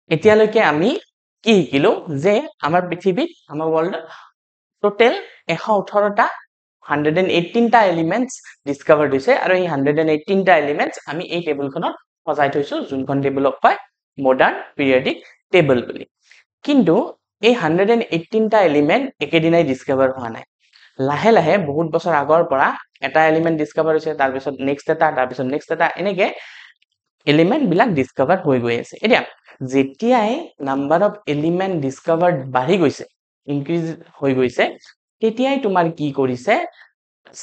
এতিয়ালৈকে আমি কি শিকিলো যে আমাৰ পৃথিৱীত আমাৰ ওয়াৰ্ল্ডত টোটাল 118টা 118টা এলিমেন্টস ডিসকভাৰ্ড হৈছে আৰু এই 118টা এলিমেন্টস আমি এই টেবুলখনত সজাই থৈছো যোনখন টেবুলক কয় মডাৰ্ন পিৰিয়ডিক টেবুল বুলি কিন্তু এই 118টা এলিমেন্ট একেদিনাই ডিসকভাৰ হোৱা নাই লাহে লাহে বহুত বছৰ আগৰ পৰা এটা এলিমেন্ট ডিসকভাৰ হৈছে তাৰ পিছত নেক্সট এটা এনেকে এলিমেন্ট বিলাক ডিসকভাৰ হৈ গৈ আছে এতিয়া যেতিয়াই নাম্বাৰ অফ এলিমেন্ট ডিসকভাৰ্ড বাঢ়ি গৈছে ইনক্ৰিজ হৈ গৈছে তেতিয়াই তোমাৰ কি কৰিছে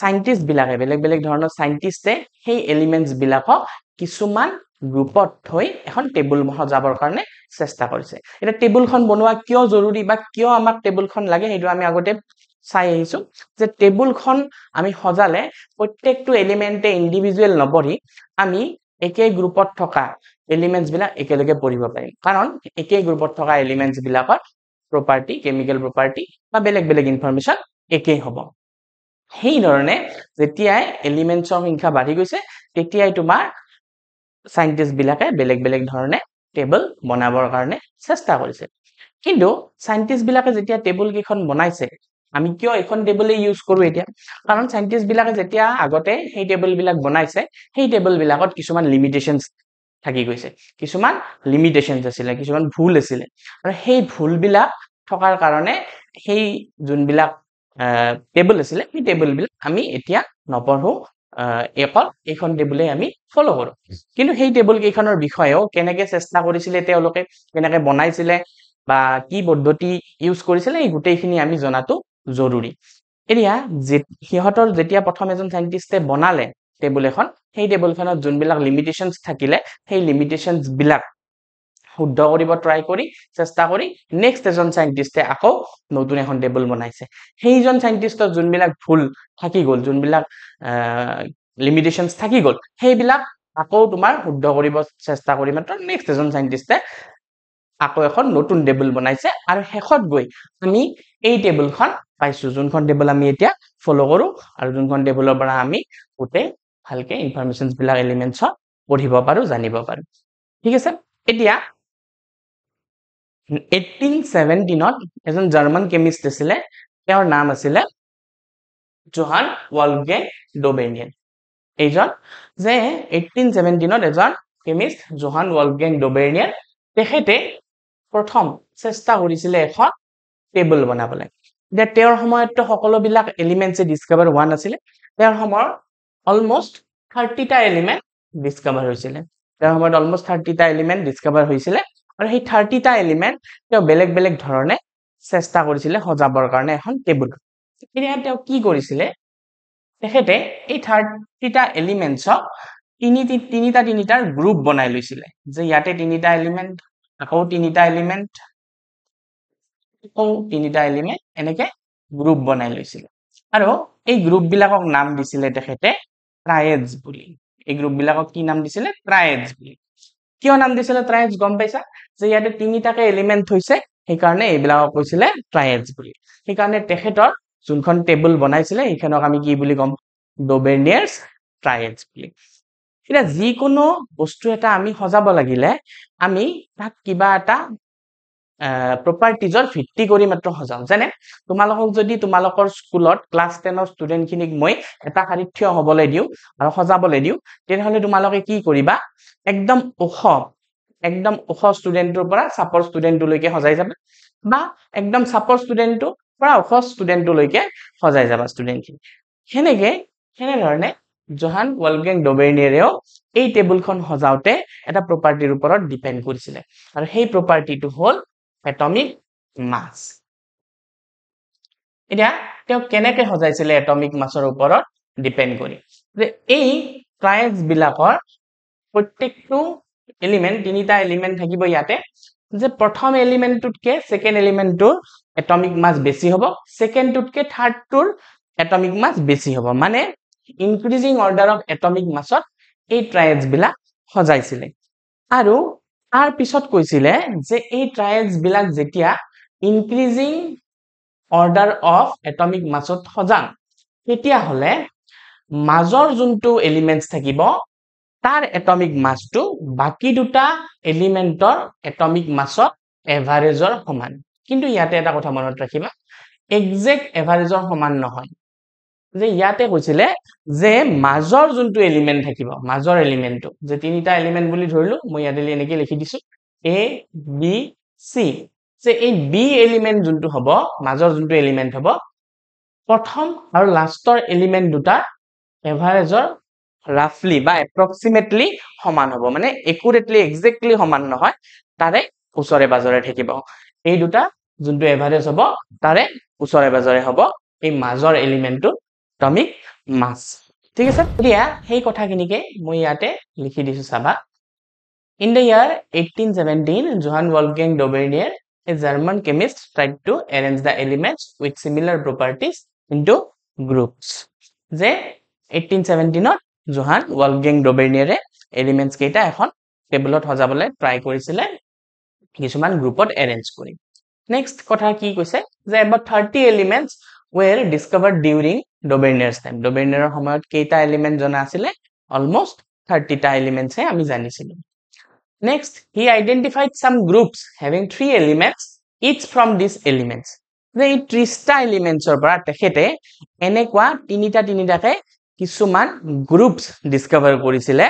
সাইন্টিস্ট বিলাকে বেলেগ বেলেগ ধৰণৰ সাইন্টিস্টে সেই এলিমেন্টস বিলাকক কিছুমান গ্ৰুপত থৈ এখন টেবুল সজাবৰ কাৰণে চেষ্টা কৰিছে এটা টেবুলখন বনোৱা কিয় জৰুৰী বা কিয় আমাক টেবুলখন লাগে সেইটো আমি আগতে চাই আহিছো যে টেবুলখন আমি সজালে প্ৰত্যেকটো এলিমেন্টে ইন্ডিভিজুৱেল নপঢ়ি আমি একে গ্ৰুপত থকা এলিমেন্টস বিলাক একেলগে পঢ়িব পাৰিম কাৰণ একে গ্ৰুপত থকা এলিমেন্টস বিলাকৰ প্ৰপাৰ্টি কেমিক্যাল প্ৰপাৰ্টি বা বেলেগ বেলেগ ইনফৰমেশন একেই হ'ব সেই ধৰণে যেতিয়াই এলিমেন্টছৰ সংখ্যা বাঢ়ি গৈছে তেতিয়াই তোমাৰ সাইন্টিস্ট বিলাকে বেলেগ বেলেগ ধৰণে টেবুল বনাবৰ কাৰণে চেষ্টা কৰিছে কিন্তু সাইন্টিস্ট বিলাকে যেতিয়া টেবুল কেখন বনাইছে আমি কিয় এখন টেবুলে ইউজ কৰো এতিয়া কাৰণ সাইন্টিস্ট বিলাকে যেতিয়া আগতে সেই টেবুল বিলাক বনাইছে সেই টেবুল বিলাকত কিছুমান লিমিটেশনস থাকি গৈছে কিছুমান লিমিটেশনস আছিল কিছুমান ভুল আছিল আৰু সেই ভুল বিলাক থকাৰ কাৰণে সেই যোনবিলাক টেবুল আছিল সেই টেবুল বিলাক আমি এতিয়া নপঢ়ো এইখন টেবুলে আমি ফলো কৰো কিন্তু সেই টেবুল কেখনৰ বিষয়েও কেনেকৈ চেষ্টা কৰিছিলে তেওঁলোকে কেনেকৈ বনাইছিলে বা কি পদ্ধতি ইউজ কৰিছিলে এই গোটেইখিনি আমি জনাটো জৰুৰী এতিয়া সিহঁতৰ যেতিয়া প্ৰথম এজন সাইন্টিস্টে বনালে টেবুল এখন সেই টেবুলখনত যোনবিলাক লিমিটেশনস থাকিলে সেই লিমিটেশনস বিলাক শুদ্ধ কৰিব ট্ৰাই কৰি চেষ্টা কৰি নেক্সট এজন সাইন্টিস্টে আকৌ নতুন এখন টেবুল বনাইছে সেইজন সাইন্টিস্টৰ যোনবিলাক ভুল থাকি গল যোনবিলাক লিমিটেশনস থাকি গল সেইবিলাক আকৌ তোমাৰ শুদ্ধ কৰিব চেষ্টা কৰি মাত্ৰ নেক্সট এজন সাইন্টিস্টে আকৌ এখন নতুন টেবুল বনাইছে আৰু শেষত গৈ আমি এই টেবুলখন পাইছো যোনখন টেবুল আমি এতিয়া ফলো কৰো আৰু যোনখন টেবুলৰ পৰা আমি গোটেই ভালকে ইনফৰমেশনস বিলাক এলিমেন্টছ পঢ়িব পাৰো জানিব পাৰো ঠিক আছে এতিয়া 1817ত এজন জাৰ্মান কেমিষ্ট আছিল তেওঁৰ নাম আছিল জোহান ওয়ালফগেং ডোবেনিয়ান এইজন যে 1817ত এজন কেমিষ্ট জোহান ওয়ালফগেং ডোবেনিয়ান তেখেতে প্ৰথম চেষ্টা কৰিছিল এখন টেবুল বনাবলৈ এতিয়া তেওঁৰ সময়ত সকলো বিলাক এলিমেন্টস ডিসকভাৰ হোৱা নাছিল তেওঁৰ সময়ত অলমোস্ট 30টা এলিমেন্ট ডিসকভাৰ হৈছিল তেওঁৰ সময়ত অলমোস্ট 30টা এলিমেন্ট ডিসকভাৰ হৈছিল আৰু সেই 30টা এলিমেন্ট তেওঁ বেলেগ বেলেগ ধৰণে চেষ্টা কৰিছিল সজাবৰ কাৰণে এখন টেবুল এতিয়া তেওঁ কি কৰিছিল তেখেতে এই 30টা এলিমেন্টছক তিনিটাৰ গ্ৰুপ বনাই লৈছিল যে ইয়াতে তিনিটা এলিমেন্ট আকৌ তিনিটা এলিমেন্ট এনেকে গ্ৰুপ বনাই লৈছিল আৰু এই গ্ৰুপ বিলাকক নাম দিছিল তেখেতে ট্ৰায়েডস বুলি এই গ্ৰুপ বিলাকক কি নাম দিছিল ট্ৰায়েডস বুলি কিয় নাম দিছিল ট্ৰায়েডস গম পাইছা যে ইয়াতে তিনিটাকে এলিমেন্ট হৈছে সেইকাৰণে এইবিলাকক কৈছিল ট্ৰায়েডস বুলি সেইকাৰণে তেখেতৰ যোনখন টেবুল বনাইছিল এইখনক আমি কি বুলি কম ডোবেনিয়াৰ্স ট্ৰায়েডস বুলি এটা যিকোনো বস্তু এটা আমি সজাব লাগিলে আমি তাক কিবা এটা প্ৰপাৰ্টিজৰ ভিত্তি কৰি মাত্ৰ সজাও যেনে তোমালোকক যদি তোমালোকৰ স্কুলত ক্লাছ 10ৰ ষ্টুডেন্টখিনিক মই এটা শাৰীত থিয় হ'বলৈ দিও আৰু সজাবলৈ দিও তেনেহলে তোমালোকে কি কৰিবা একদম ওখ ষ্টুডেন্টৰ পৰা চাপৰ ষ্টুডেন্টলৈকে সজাই যাবা বা একদম চাপৰ ষ্টুডেন্টৰ পৰা ওখ ষ্টুডেন্টলৈকে সজাই যাবা ষ্টুডেন্টখিনি হেনেধৰণে জোহান ওয়ালফগেং ডোবেনিয়াৰেও এই টেবুলখন সজাওতে এটা প্ৰপাৰ্টিৰ ওপৰত ডিপেন্ড কৰিছিল আৰু সেই প্ৰপাৰ্টিটো হ'ল এটমিক মাছ এতিয়া তেওঁ কেনেকৈ সজাইছিল এটমিক মাছৰ ওপৰত ডিপেন্ড কৰি যে এই ট্ৰায়েডস বিলাকৰ প্ৰত্যেকটো এলিমেন্ট তিনিটা এলিমেন্ট থাকিব ইয়াতে যে প্ৰথম এলিমেন্টটোতকে সেকেন্ড এলিমেন্টটোৰ এটমিক মাছ বেছি হ'ব সেকেন্ডটোতকে থাৰ্ডটোৰ এটমিক মাছ বেছি হ'ব মানে ইনক্ৰিজিং অৰ্ডাৰ অফ এটমিক মাছত এই ট্ৰায়েডস বিলাক সজাইছিল আৰু তাৰ পিছত কৈছিলে যে এই ট্ৰায়েডস বিলাক যেতিয়া ইনক্ৰিজিং অৰ্ডাৰ অফ এটমিক মাছত সজাম তেতিয়া হলে মাজৰ যোনটো এলিমেন্টস থাকিব তাৰ এটমিক মাছটো বাকি দুটা এলিমেন্টৰ এটমিক মাছৰ এভাৰেজৰ সমান কিন্তু ইয়াতে এটা কথা মনত ৰাখিবা এক্সাক্ট এভাৰেজৰ সমান নহয় যে ইয়াতে কৈছিলে যে মাজৰ যোনটো এলিমেন্ট থাকিব মাজৰ এলিমেন্টটো যে তিনিটা এলিমেন্ট বুলি ধৰিলো মই ইয়াতে এনেকৈ লিখি দিছো A B C যে এই B এলিমেন্ট যোনটো হ'ব মাজৰ যোনটো এলিমেন্ট হ'ব প্ৰথম আৰু লাষ্টৰ এলিমেন্ট দুটা এভাৰেজৰ ৰাফলি বা এপ্ৰক্সিমেটলি সমান হ'ব মানে একুৰেটলি এক্সাক্টলি সমান নহয় তাৰে ওচৰে পাজৰে থাকিব এই দুটা যোনটো এভাৰেজ হ'ব তাৰে ওচৰে পাজৰে হ'ব এই মাজৰ এলিমেন্টটো এটমিক মাছ ঠিক আছে এতিয়া সেই কথাখিনিকে মই ইয়াতে লিখি দিছো চাবা In the year 1817 Johann Wolfgang Doberzheimer a German chemist tried to arrange the elements with similar properties into groups যে 1817 Johann Wolfgang Doberzheimer এলিমেন্টস কেইটা এখন টেবুলত সজাবলৈ ট্ৰাই কৰিছিলে কিছুমান গ্ৰুপত এৰেঞ্জ কৰি নেক্সট কথা কি কৈছে যে about 30 elements were discovered during Doberzheimer's time Doberzheimer সময়ত কেইটা এলিমেন্ট জনা আছিলে অলমোস্ট 30 টা এলিমেন্টস হে আমি জানিছিলো Next, he identified some groups having 3 elements, each from these elements. The 30 elements or পৰা তেখেতে এনেকুৱা তিনিটাকে কিছুমান গ্ৰুপস ডিস্কভাৰ কৰিছিলে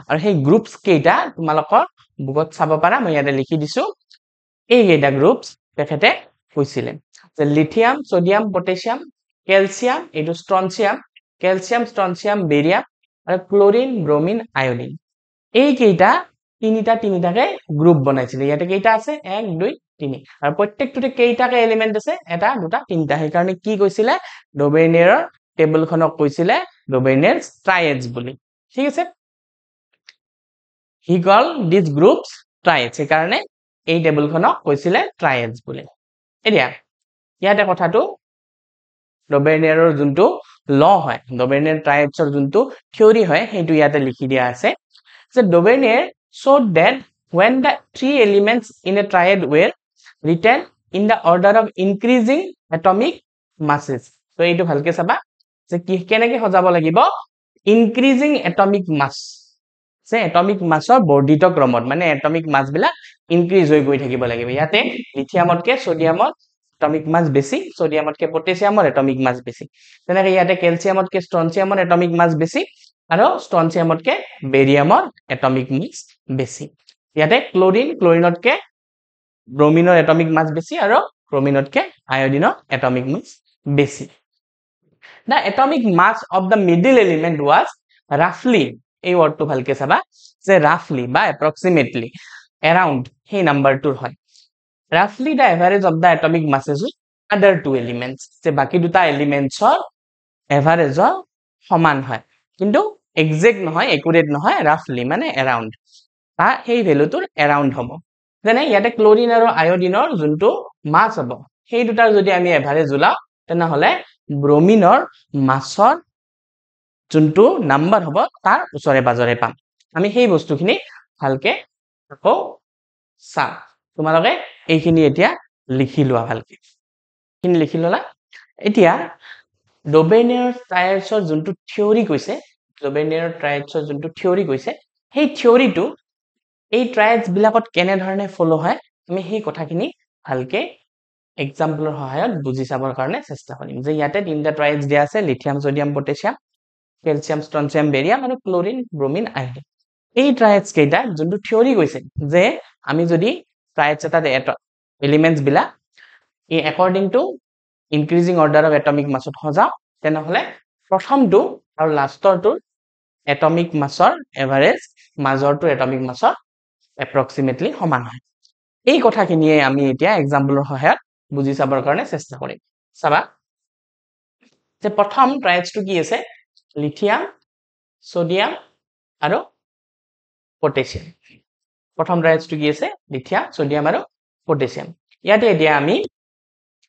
আৰু সেই গ্ৰুপস কেইটা তোমালোকৰ বুকত চাব পাৰা মই ইয়াতে লিখি দিছো এই কেইটা গ্ৰুপস তেখেতে কৈছিলে যে লিথিয়াম সোডিয়াম পটাছিয়াম ক্যালসিয়াম এটো স্ট্ৰনচিয়াম ক্যালসিয়াম স্ট্ৰনচিয়াম বেৰিয়াম আৰু ক্লোৰিন ব্ৰোমিন আয়োডিন এই কেইটা তিনিটাকে গ্ৰুপ বনাইছিলে ইয়াতে কেইটা আছে 1 2 3 আৰু প্ৰত্যেকটোতে কেইটাকে এলিমেন্ট আছে এটা দুটা তিনিটা সেই কাৰণে কি কৈছিলে ডোবেৰনিয়াৰৰ টেবুলখনক কৈছিলে ডোবেৰনিয়াৰছ ট্ৰায়েডছ বুলি ঠিক আছে হি কল দিস গ্ৰুপস ট্ৰায়েডছ সেই কাৰণে এই টেবুলখনক কৈছিলে ট্ৰায়েডছ বুলি এতিয়া ইয়াতে কথাটো ডোবেৰনিয়াৰৰ যোনটো ল হয় ডোবেৰনিয়াৰ ট্ৰায়েডছৰ যোনটো থিওৰি হয় সেইটো ইয়াতে লিখি দিয়া আছে যে ডোবেৰনিয়াৰ showed that when the 3 elements in a triad were written in the order of increasing atomic masses so এইটো ভালকে চাবা যে কি কেনেকৈ সজাব লাগিব increasing atomic mass যে atomic massৰ বৰ্ধিত ক্ৰমত মানে atomic mass বিলাক increase হৈ গৈ থাকিব লাগিব ইয়াতে লিথিয়ামতকে সোডিয়ামত atomic mass বেছি সোডিয়ামতকে পটাছিয়ামৰ atomic mass বেছি তেনেকৈ ইয়াতে ক্যালসিয়ামতকে স্ট্ৰনচিয়ামৰ atomic mass বেছি আৰু স্ট্ৰনচিয়ামতকে বেৰিয়ামৰ এটমিক মাছ বেছি ইয়াতে ক্লোৰিনতকে ব্ৰোমিনৰ এটমিক মাছ বেছি আৰু ব্ৰোমিনতকে আয়োডিনৰ এটমিক মাছ বেছি the atomic mass of the middle element was roughly এই ওয়ার্ডটো ভালকে চাবা যে roughly বা approximately around সেই নাম্বাৰটোৰ হয় roughly the average of the atomic masses of other two elements যে বাকি দুটা এলিমেন্টছৰ এভাৰেজৰ সমান হয় কিন্তু এক্সাক্ট নহয় একুৰেট নহয় ৰাফলি মানে এৰাউণ্ড তা সেই ভ্যালুটোৰ এৰাউণ্ড হ'ব যেনে ইয়াতে ক্লোৰিন আৰু আয়োডিনৰ যোনটো মাছ হ'ব সেই দুটাৰ যদি আমি এভাৰেজ উলাও তেনেহলে ব্ৰোমিনৰ মাছৰ যোনটো নাম্বাৰ হ'ব তাৰ ওচৰে পাজৰে পাম আমি সেই বস্তুখিনি ভালকে আকৌ চাম তোমালোকে এইখিনি এতিয়া লিখি লোৱা ভালকে কিন লিখি ললা এতিয়া ডোবেৰনিয়াৰ ট্ৰায়েডছৰ যোনটো থিওৰি কৈছে ডোবেৰনিয়াৰ ট্ৰায়েডছৰ যোনটো থিওৰি কৈছে সেই থিওৰিটো এই ট্ৰায়েডছ বিলাকত কেনে ধৰণে ফলো হয় আমি সেই কথাখিনি ভালকে এক্সাম্পলৰ সহায়ত বুজি চাবৰ কাৰণে চেষ্টা কৰিম যে ইয়াতে তিনিটা ট্ৰায়েডছ দিয়া আছে lithium sodium potassium calcium strontium barium আৰু ক্লোৰিন ব্ৰোমিন আয়োডিন এই ট্ৰায়েডছ কেইটা যোনটো থিওৰি কৈছে যে আমি যদি ট্ৰায়েডছ এটা এলিমেন্টছ বিলাক এই according to increasing order of atomic মাছত সজাও তেনেহলে প্ৰথমটো আৰু লাষ্টৰটো এটমিক মাছৰ এভাৰেজ মাজৰটো এটমিক মাছৰ এপ্ৰক্সিমেটলি সমান হয় এই কথাখিনিয়ে আমি এতিয়া এক্সাম্পলৰ সহায়ত বুজি চাবৰ কাৰণে চেষ্টা কৰিম চাবা যে প্ৰথম ট্ৰায়েডছটো কি আছে লিথিয়াম সোডিয়াম আৰু পটাছিয়াম প্ৰথম ট্ৰায়েডছটো কি আছে লিথিয়াম সোডিয়াম আৰু পটাছিয়াম ইয়াতে এতিয়া আমি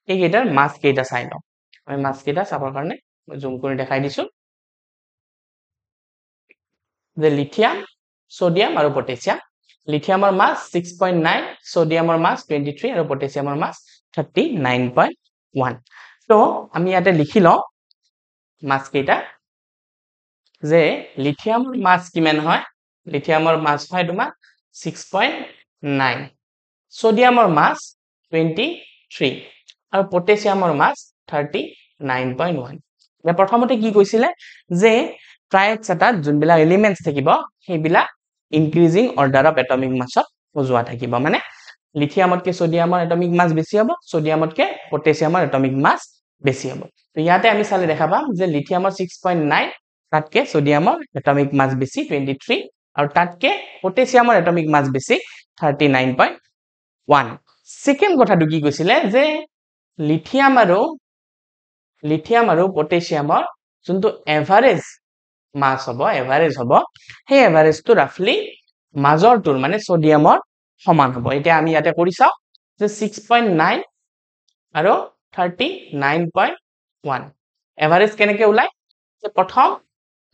এই কেইটাৰ মাছ কেইটা চাই লওঁ আমি মাছ কেইটা চাবৰ কাৰণে জুম কৰি দেখাই দিছো যে লিথিয়াম সোডিয়াম আৰু পটাছিয়াম লিথিয়ামৰ মাছ 6.9 সোডিয়ামৰ মাছ 23 আৰু পটাছিয়ামৰ মাছ 39.1 তো আমি ইয়াতে লিখি লওঁ মাছ কেইটা যে লিথিয়ামৰ মাছ কিমান হয় লিথিয়ামৰ মাছ হয় তোমাৰ 6.9 সোডিয়ামৰ মাছ 23 আৰু পটাছিয়ামৰ মাছ 39.1 এতিয়া প্ৰথমতে কি কৈছিলে যে ট্ৰাইডছ এটা যোনবিলাক এলিমেন্টস থাকিব সেইবিলা ইনক্ৰিজিং অৰ্ডাৰ অফ এটমিক মাছত সজোৱা থাকিব মানে লিথিয়ামতকে সোডিয়ামৰ এটমিক মাছ বেছি হ'ব সোডিয়ামতকে পটাছিয়ামৰ এটমিক মাছ বেছি হ'ব তো ইয়াতে আমি চালে দেখা পাম যে লিথিয়ামৰ 6.9 তাতকে সোডিয়ামৰ এটমিক মাছ বেছি 23 আৰু তাতকে পটাছিয়ামৰ এটমিক মাছ বেছি 39.1 সেকেন্ড কথাটো কি কৈছিলে যে লিথিয়াম আৰু পটাছিয়ামৰ যোনটো এভাৰেজ মাছ হ'ব এভাৰেজ হ'ব সেই এভাৰেজটো ৰাফলি মাজৰটোৰ মানে সোডিয়ামৰ সমান হ'ব এতিয়া আমি ইয়াতে কৰি চাও যে 6.9 আৰু 39.1 এভাৰেজ কেনেকে ওলাই যে প্ৰথম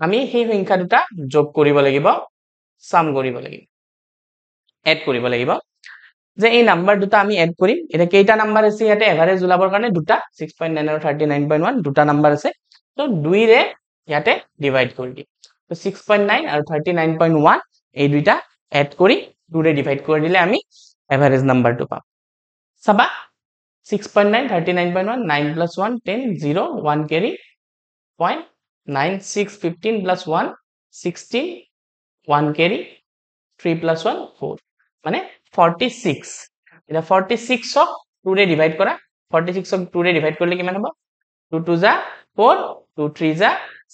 আমি সেই সংখ্যা দুটা যোগ কৰিব লাগিব সাম কৰিব লাগিব এড কৰিব লাগিব যে এই নাম্বাৰ দুটা আমি এড কৰিম এটা কেইটা নাম্বাৰ আছে ইয়াতে এভাৰেজ ওলাবৰ কাৰণে দুটা 6.9 আৰু 39.1 দুটা নাম্বাৰ আছে তো 2 ৰে ইয়াতে ডিভাইড কৰি দিম তো 6.9 আৰু 39.1 এই দুইটা এড কৰি 2 ৰে ডিভাইড কৰি দিলে আমি এভাৰেজ নাম্বাৰটো পাম সাবা 6.9 39.1 9 plus 1 10 0 1 carry 0.96 15 plus 1 16 1 carry 3 plus 1 4 মানে 46 এটা 46 ক 2 ৰে ডিভাইড কৰা 46 ক 2 ৰে ডিভাইড কৰিলে কিমান হ'ব 2 2 যা 4 2 3 যা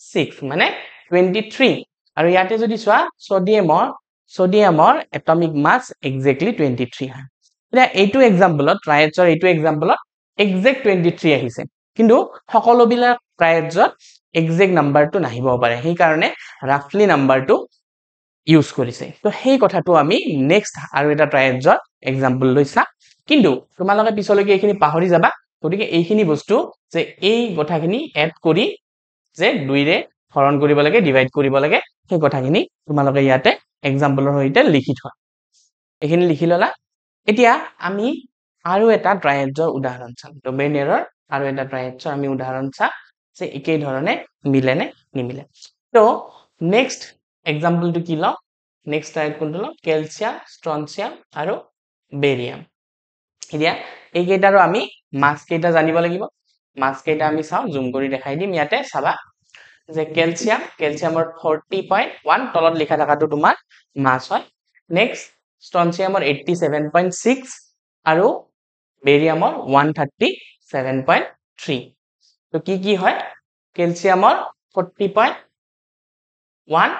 6 মানে 23 আৰু ইয়াতে যদি চোৱা সোডিয়ামৰ এটমিক মাছ এক্স্যাক্টলি 23 হয় এটা এইটো এক্সাম্পলত ট্ৰাইডছৰ এইটো এক্সাম্পলত এক্সাক্ট 23 আহিছে কিন্তু সকলোবিলাক ট্ৰাইডছত এক্সাক্ট নাম্বাৰটো নাহিব পাৰে সেই কাৰণে ৰাফলি নাম্বাৰটো ইউজ কৰিছে তো সেই কথাটো আমি নেক্সট আৰু এটা ট্ৰাইডছৰ এক্সাম্পল লৈ চাম কিন্তু তোমালোকে পিছলৈকে এইখিনি পাহৰি যাবা গতিকে এইখিনি বস্তু যে এই কথাখিনি এড কৰি যে 2 ৰে হৰণ কৰিব লাগে ডিভাইড কৰিব লাগে সেই কথাখিনি তোমালোকে ইয়াতে এক্সাম্পলৰ সৈতে লিখি থোৱা এইখিনি লিখি ললা এতিয়া আমি আৰু এটা ট্ৰাইডছৰ উদাহৰণ চাম ডবেনেৰৰ আৰু এটা ট্ৰাইডছৰ আমি উদাহৰণ চাম যে একেই ধৰণে মিলে নে নিমিলে তো নেক্সট এক্সাম্পলটো কি লওঁ নেক্সট ট্ৰাইড কোনটো লওঁ কেলছিয়াম ষ্ট্ৰনচিয়াম আৰু বেৰিয়াম এতিয়া এই কেইটাৰো আমি মাছ কেইটা জানিব লাগিব মাছ কেইটা আমি চাওঁ জুম কৰি দেখাই দিম ইয়াতে চাবা যে কেলছিয়ামৰ 40.1 তলত লিখা থাকাটো তোমাৰ মাছ হয় নেক্সট ষ্ট্ৰনচিয়ামৰ 87.6 আৰু বেৰিয়ামৰ 137.3 তো কি হয় কেলছিয়ামৰ 40.1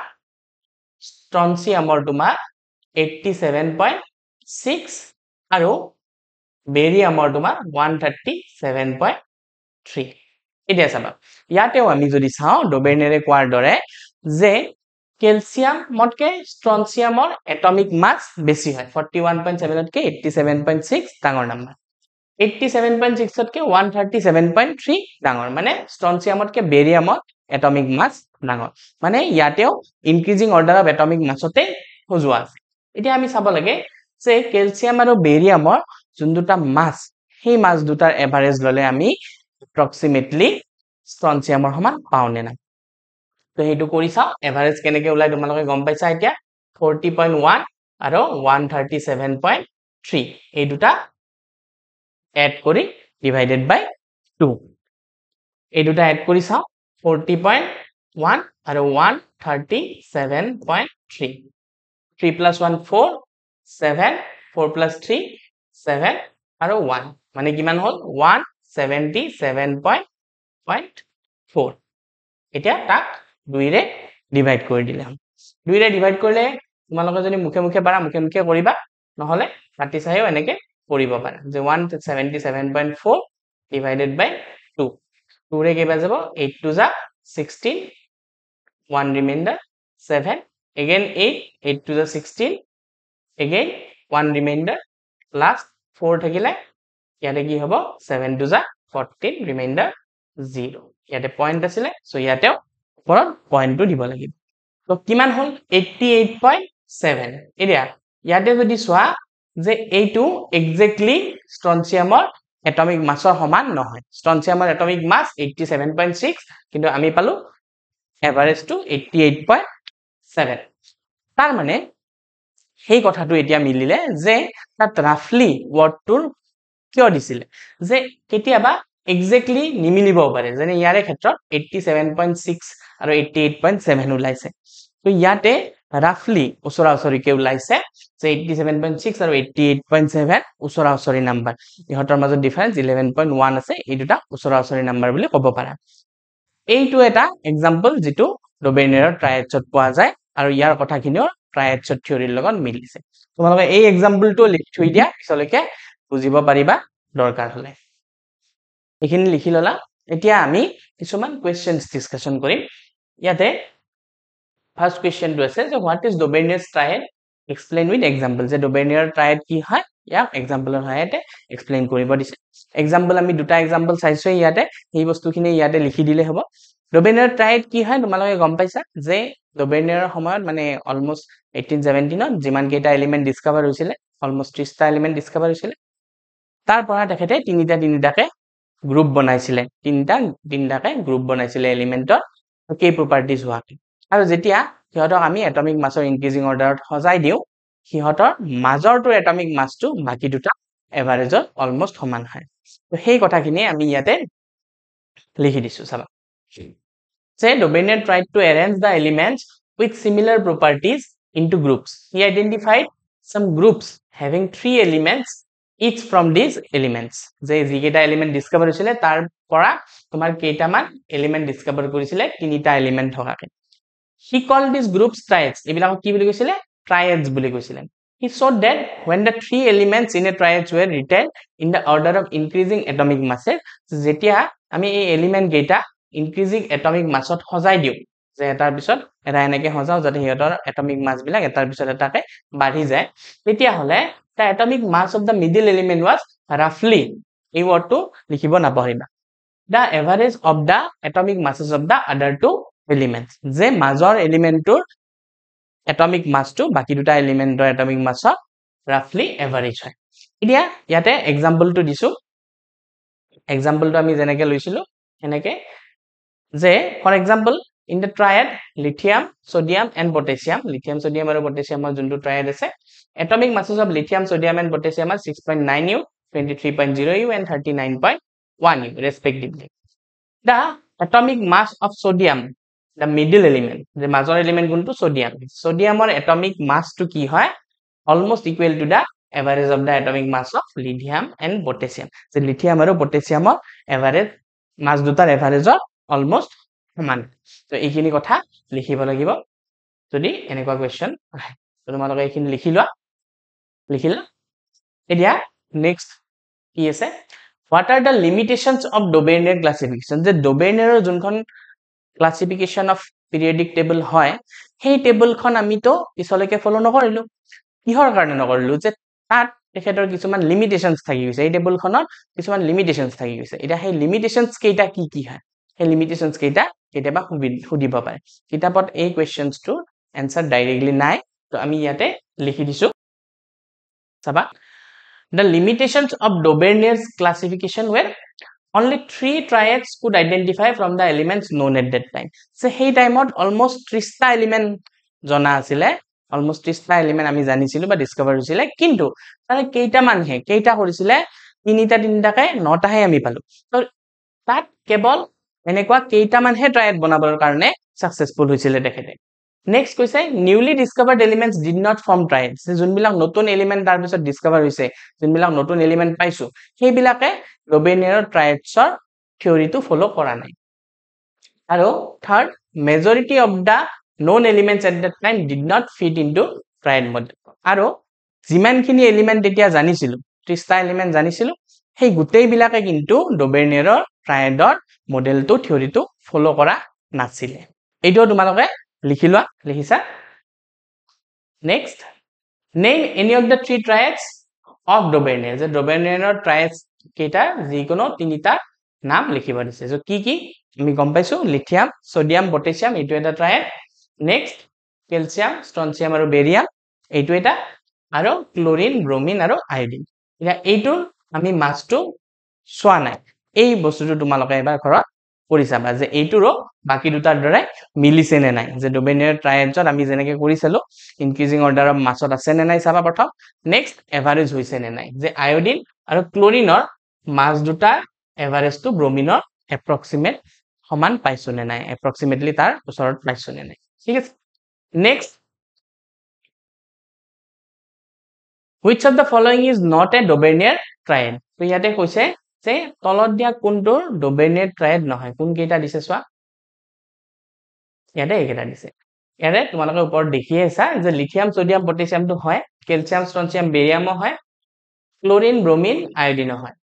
ষ্ট্ৰনচিয়ামৰ তোমাৰ 87.6 আৰু বেৰিয়ামৰ তোমাৰ 137.3 এতিয়া চাবা ইয়াতেও আমি যদি চাওঁ ডবেনেৰে কোৱাৰ দৰে যে কেলছিয়ামতকে ষ্ট্ৰনচিয়ামৰ এটমিক মাছ বেছি হয় 41.7 তকে 87.6 ডাঙৰ নাম্বাৰ 87.6 তকে 137.3 ডাঙৰ মানে ষ্ট্ৰনচিয়ামতকে বেৰিয়ামত এটমিক মাছ ডাঙৰ মানে ইয়াতেও ইনক্ৰিজিং অৰ্ডাৰ অফ এটমিক মাছতে সজোৱা আছে এতিয়া আমি চাব লাগে যে কেলছিয়াম আৰু বেৰিয়ামৰ যোন দুটা মাছ সেই মাছ দুটাৰ এভাৰেজ ললে আমি approximately ষ্ট্ৰনচিয়ামৰ সমান পাও নে না তো হেতু কৰি চাও এভাৰেজ কেনেকে ওলাই তোমালোকে গম পাইছা এতিয়া 40.1 আৰু 137.3 এই দুটা এড কৰি ডিভাইডেড বাই 2 এই দুটা এড কৰি চাও 40.1 আৰু 137.3 3 plus 1 4 7 4 plus 3 7 আৰু 1 মানে কিমান হল 177.4 এতিয়া তাক 2 ৰে ডিভাইড কৰি দিলাম 2 ৰে ডিভাইড কৰিলে তোমালোকে যদি মুখে মুখে পাৰা মুখে মুখে কৰিবা নহলে কাটি চাইও এনেকে কৰিব পাৰা যে 177.4 ডিভাইডেড বাই 2 2 ৰে কেবা যাব 8 to যা 16 1 remainder 7 again 8 8 to the 16 again 1 remainder last 4 থাকিলে ইয়াতে কি হ'ব 7 to the 14 remainder 0 ইয়াতে পয়েন্ট আছিল সো ইয়াতেও ওপৰত পয়েন্টটো দিব লাগিব তো কিমান হল 88.7 এতিয়া ইয়াতে যদি চোৱা যে এইটো এক্স্যাক্টলি ষ্ট্ৰনচিয়ামৰ এটমিক মাছৰ সমান নহয় ষ্ট্ৰনচিয়ামৰ এটমিক মাছ 87.6 কিন্তু আমি পালো এভাৰেজ টু 88.7 তাৰ মানে সেই কথাটো এতিয়া মিলিলে যে তাত ৰাফলি ওয়াৰ্ডটোৰ কিয় দিছিলে যে কেতিয়াবা এক্স্যাক্টলি নিমিলিব পাৰে যেনে ইয়াৰে ক্ষেত্ৰত 87.6 আৰু 88.7 ওলাইছে তো ইয়াতে ৰাফলি ওচৰা ওচৰিকে ওলাইছে যে 87.6 আৰু 88.7 ওচৰা ওচৰি নাম্বাৰ ইহঁতৰ মাজত ডিফাৰেন্স 11.1 আছে এই দুটা ওচৰা ওচৰি নাম্বাৰ বুলি ক'ব পাৰা এইটো এটা এক্সাম্পল যেটো ডবেনেৰৰ ট্ৰায়েডছত পোৱা যায় আৰু ইয়াৰ কথাখিনিও ট্ৰায়েডছৰ থিওৰিৰ লগত মিলিছে তোমালোকে এই এক্সাম্পলটো লিখি থৈ দিয়া পিছলৈকে বুজিব পাৰিবা দৰকাৰ হলে এইখিনি লিখি ললা এতিয়া আমি কিছুমান কোৱেশ্চনছ ডিসকাশন কৰিম ইয়াতে ফাৰ্স্ট কোৱেশ্চনটো আছে যে what is Dobereiner's triad explain with example যে ডবেনেৰৰ ট্ৰায়েড কি হয় ইয়াক এক্সাম্পলৰ সহায়তে এক্সপ্লেইন কৰিব দিছে এক্সাম্পল আমি দুটা এক্সাম্পল চাইছো ইয়াতে এই বস্তুখিনি ইয়াতে লিখি দিলে হ'ব ডবেনেৰৰ ট্ৰায়েড কি হয় তোমালোকে গম পাইছা যে ডবেনেৰৰ সময়ত মানে অলমোস্ট 1817 ত যিমান কেইটা এলিমেন্ট ডিসকভাৰ হৈছিল অলমোস্ট 30টা এলিমেন্ট ডিসকভাৰ হৈছিল তাৰ পৰা তেখেতে তিনিটাকে গ্ৰুপ বনাইছিলে তিনিটাকে গ্ৰুপ বনাইছিলে এলিমেন্টৰ কি প্ৰপাৰ্টিজ হোৱাকে আৰু যেতিয়া সিহঁতক আমি এটমিক মাছৰ ইনক্ৰিজিং অৰ্ডাৰত সজাই দিও সিহঁতৰ মাজৰটো এটমিক মাছটো বাকি দুটা এভাৰেজত অলমোস্ট সমান হয় তো সেই কথাখিনি আমি ইয়াতে লিখি দিছো চাবা Say Dobener tried to arrange the elements with similar properties into groups. He identified some groups having 3 elements each from these elements. যে যিকেইটা এলিমেন্ট ডিসকভার হৈছিল তাৰ পৰা তোমাৰ কেইটামান এলিমেন্ট ডিসকভাৰ কৰিছিলে তিনিটা এলিমেন্ট থকাকে He called these groups triads. এইবিলাকক কি বুলি কৈছিলে triads বুলি কৈছিলে He showed that when the 3 elements in a triad were written in the order of increasing atomic masses যেতিয়া আমি এই এলিমেন্ট কেইটা ইনক্ৰিজিং এটমিক মাছত সজাই দিও যে এটাৰ পিছত এটা এনেকে সজাও যাতে হিয়তৰ এটমিক মাছ বিলাক এটাৰ পিছত এটাকে বাঢ়ি যায় তেতিয়া হলে the atomic mass of the middle element was roughly এই ওয়ার্ডটো লিখিব নাপাহৰিবা the average of the atomic masses of the other two elements যে মাজৰ এলিমেন্টৰ এটমিক মাছটো বাকি দুটা এলিমেন্টৰ এটমিক মাছৰ roughly average হয় এতিয়া ইয়াতে এক্সাম্পলটো দিছো এক্সাম্পলটো আমি যেনেকে লৈছিলো এনেকে যে for example in the triad lithium sodium and potassium lithium sodium আৰু potassium যোনটো triad আছে atomic masses of lithium sodium and potassium are 6.9 u 23.0 u and 39.1 u respectively the atomic mass of sodium the middle element the major element কোনটো sodium sodiumৰ atomic mass to কি হয় almost equal to the average of the atomic mass of lithium and potassium যে lithium আৰু potassiumৰ average mass দুটাৰ average almost সমান তো এইখিনি কথা লিখিব লাগিব যদি এনেকুৱা কোৱেশ্চন আহে তো তোমালোকে এইখিনি লিখিলা এতিয়া নেক্সট কি আছে what are the limitations of Dobener classification যে ডবেনেৰৰ যোনখন ক্লাসিফিকেশন অফ পিৰিয়ডিক টেবল হয় সেই টেবলখন আমি তো পিছলৈকে ফলো নকৰিলো কিহৰ কাৰণে নকৰিলো যে তাত তেখেতৰ কিছুমান লিমিটেশনস থাকি গৈছে এই টেবলখনৰ কিছুমান লিমিটেশনস থাকি গৈছে এটা সেই লিমিটেশনস কেইটা কি হয় সেই লিমিটেশনস কেইটা কেতিয়াবা সুধিব পাৰে কিতাপত এই কোৱেশ্চনছটো আনসাৰ ডাইৰেক্টলি নাই তো আমি ইয়াতে লিখি দিছো চাবা the limitations of Dobener's classification were only 3 triads could identify from the elements known at that time so hey time almost 30 টা element জনা আছিলে almost 30 টা element আমি জানিছিলো বা ডিসকভার হৈছিলে কিন্তু তাৰে কেইটা মানহে কেইটা কৰিছিলে তিনিটাকে নটাহে আমি পালো তো তাত কেৱল এনেকুৱা কেইটা মানহে ট্ৰায়েড বনাবৰ কাৰণে সাকসেসফুল হৈছিলে দেখেতে নেক্সট কৈছে newly discovered elements did not form triads যোনবিলাক নতুন এলিমেন্ট তাৰ পিছত ডিসকভাৰ হৈছে যোনবিলাক নতুন এলিমেন্ট পাইছো সেইবিলাকে ডবেনেৰৰ ট্ৰায়েডছৰ থিওৰিটো ফলো কৰা নাই আৰু third majority of the known elements at that time did not fit into triad model আৰু যিমানখিনি এলিমেন্ট এতিয়া জানিছিলো 30 টা এলিমেন্ট জানিছিলো সেই গুটেই বিলাকে কিন্তু ডবেনেৰৰ ট্ৰায়েডৰ মডেলটো থিওৰিটো ফলো কৰা নাছিলে এইটো তোমালোকে লিখিলোৱা লিখিছা next name any of the 3 triads of Dobener যে ডবেনেৰৰ ট্ৰায়েডছ কেইটা যিকোনো তিনিটা নাম লিখিব দিছে যে কি আমি গম পাইছো লিথিয়াম সোডিয়াম পটাছিয়াম এইটো এটা ট্ৰায়েড নেক্সট ক্যালসিয়াম স্ট্ৰনচিয়াম আৰু বেৰিয়াম এইটো এটা আৰু ক্লোৰিন ব্ৰোমিন আৰু আয়োডিন এটা এইটো আমি মাছটো চোৱা নাই এই বস্তুটো তোমালোকে এবাৰ ঘৰত কৰি চাবা যে এইটোৰো বাকি দুটাৰ দৰে মিলিছে নে নাই যে ডবেনিয়াৰ ট্ৰায়েডছত আমি যেনেকে কৰিছিলো ইনক্ৰিজিং অৰ্ডাৰ অফ মাছত আছে নে নাই চাবা প্ৰথম নেক্সট এভাৰেজ হৈছে নে নাই যে আয়োডিন আৰু ক্লোৰিনৰ মাছ দুটা এভাৰেজটো ব্ৰমিনৰ এপ্ৰক্সিমেট সমান পাইছো নে নাই এপ্ৰক্সিমেটলি তাৰ ওচৰত পাইছো নে নাই ঠিক আছে next which of the following is not a Dobenier triad তো ইয়াতে কৈছে যে তলত দিয়া কোনটোৰ Dobenier triad নহয় কোন কেইটা দিছে চোৱা ইয়াতে এইকেইটা দিছে ইয়াতে তোমালোকে ওপৰত দেখি আছা যে লিথিয়াম সোডিয়াম পটাছিয়ামটো হয় কেলছিয়াম ষ্ট্ৰনচিয়াম বেৰিয়ামো হয় ক্লোৰিন ব্ৰোমিন আয়োডিনো হয়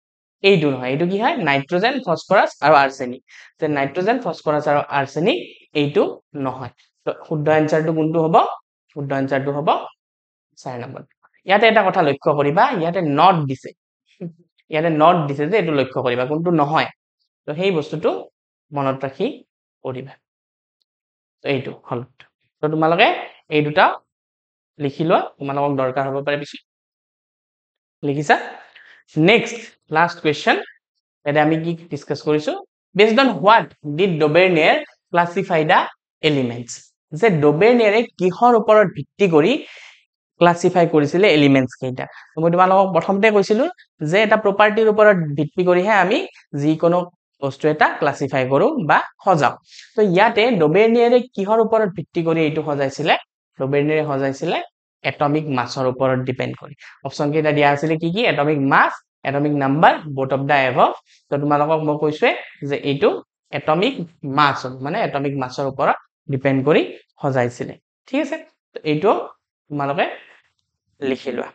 এইটো নহয় এইটো কি হয় নাইট্ৰজেন ফসফৰাছ আৰু আৰ্ছেনিক যে নাইট্ৰজেন ফসফৰাছ আৰু আৰ্ছেনিক এইটো নহয় তো শুদ্ধ আনসাৰটো কোনটো হ'ব শুদ্ধ আনসাৰটো হ'ব 4 নম্বৰ ইয়াতে এটা কথা লক্ষ্য কৰিবা ইয়াতে নট দিছে ইয়াতে নট দিছে যে এইটো লক্ষ্য কৰিবা কোনটো নহয় তো সেই বস্তুটো মনত ৰাখি কৰিবা তো এইটো হল তো তোমালোকে এই দুটা লিখি লোৱা তোমালোকক দৰকাৰ হ'ব পাৰে পিছত লিখিছা নেক্সট লাষ্ট কোৱেশ্চন এটা আমি কি ডিসকাস কৰিছো based on what did Dobenier classify the elements যে ডবেনিয়াৰে কিহৰ ওপৰত ভিত্তি কৰি ক্লাসিফাই কৰিছিলে এলিমেন্টস কেইটা মই তোমালোকক প্ৰথমতে কৈছিলো যে এটা প্ৰপাৰ্টিৰ ওপৰত ভিত্তি কৰিহে আমি যিকোনো বস্তু এটা ক্লাসিফাই কৰো বা সজাও তো ইয়াতে ডবেনিয়াৰে কিহৰ ওপৰত ভিত্তি কৰি এইটো সজাইছিলে ডবেনিয়াৰে সজাইছিলে এটমিক মাছৰ ওপৰত ডিপেন্ড কৰি অপচন কেইটা দিয়া আছিল কি কি atomic mass atomic number both of the above তো তোমালোকক মই কৈছো যে এইটো এটমিক মাছ মানে এটমিক মাছৰ ওপৰত ডিপেন্ড কৰি সজাইছিলে ঠিক আছে তো এইটো তোমালোকে লিখি লোৱা